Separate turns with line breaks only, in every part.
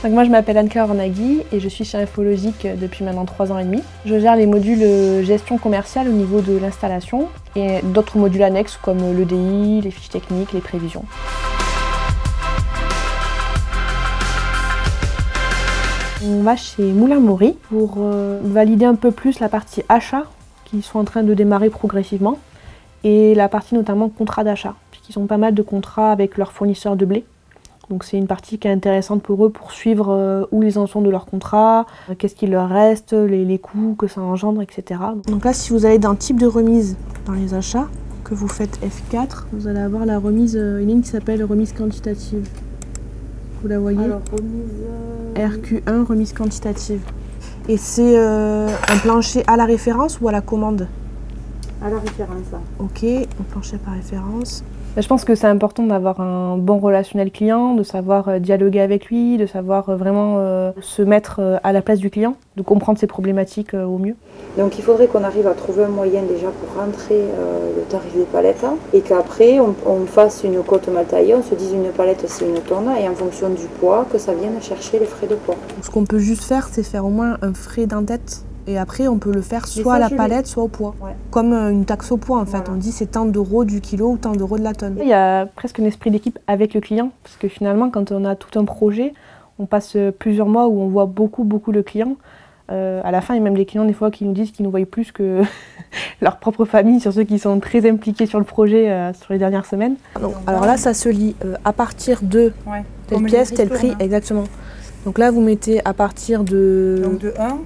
Donc moi je m'appelle Anne-Claire Ornaghi et je suis chez Infologique depuis maintenant 3 ans et demi. Je gère les modules gestion commerciale au niveau de l'installation et d'autres modules annexes comme l'EDI, les fiches techniques, les prévisions. On va chez Moulin Maury pour valider un peu plus la partie achat qui sont en train de démarrer progressivement et la partie notamment contrat d'achat puisqu'ils ont pas mal de contrats avec leurs fournisseurs de blé. Donc c'est une partie qui est intéressante pour eux pour suivre où ils en sont de leur contrat, qu'est-ce qu'il leur reste, les coûts que ça engendre, etc. Donc là, si vous allez dans type de remise dans les achats, que vous faites F4, vous allez avoir la remise, une ligne qui s'appelle remise quantitative. Vous la voyez?
Alors, remise...
RQ1, remise quantitative. Et c'est un plancher à la référence ou à la commande?
À la référence.
Ok, un plancher par référence. Je pense que c'est important d'avoir un bon relationnel client, de savoir dialoguer avec lui, de savoir vraiment se mettre à la place du client, de comprendre ses problématiques au mieux.
Donc il faudrait qu'on arrive à trouver un moyen déjà pour rentrer le tarif des palettes et qu'après on fasse une cote mal taillée, on se dise une palette c'est une tonne et en fonction du poids que ça vienne chercher les frais de poids.
Ce qu'on peut juste faire c'est faire au moins un frais d'en-tête. Et après, on peut le faire soit à la palette, soit au poids. Ouais. Comme une taxe au poids, en fait. Voilà. On dit c'est tant d'euros du kilo ou tant d'euros de la tonne. Il y a presque un esprit d'équipe avec le client. Parce que finalement, quand on a tout un projet, on passe plusieurs mois où on voit beaucoup le client. À la fin, il y a même des clients, des fois, qui nous disent qu'ils nous voient plus que leur propre famille, sur ceux qui sont très impliqués sur le projet sur les dernières semaines. Donc, alors là, ça se lit à partir de telle pièce, tel prix, exactement. Donc là, vous mettez à partir de...
Donc de 1.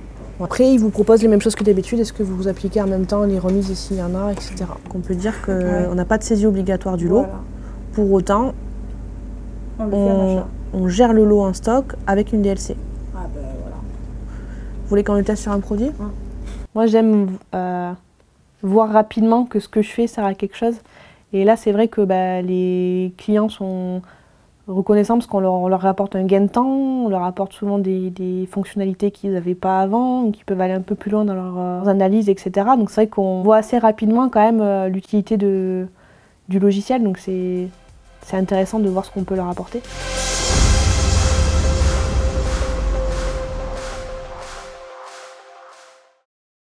Après, ils vous proposent les mêmes choses que d'habitude. Est-ce que vous appliquez en même temps les remises s'il y en a, etc. Donc on peut dire qu'on n'a pas de saisie obligatoire du lot. Voilà. Pour autant, on gère le lot en stock avec une DLC.
Ah ben voilà.
Vous voulez qu'on le teste sur un produit? Moi, j'aime voir rapidement que ce que je fais sert à quelque chose. Et là, c'est vrai que les clients sont reconnaissants parce qu'on leur apporte un gain de temps, on leur apporte souvent des fonctionnalités qu'ils n'avaient pas avant, qui peuvent aller un peu plus loin dans leurs analyses, etc. Donc c'est vrai qu'on voit assez rapidement quand même l'utilité du logiciel, donc c'est intéressant de voir ce qu'on peut leur apporter.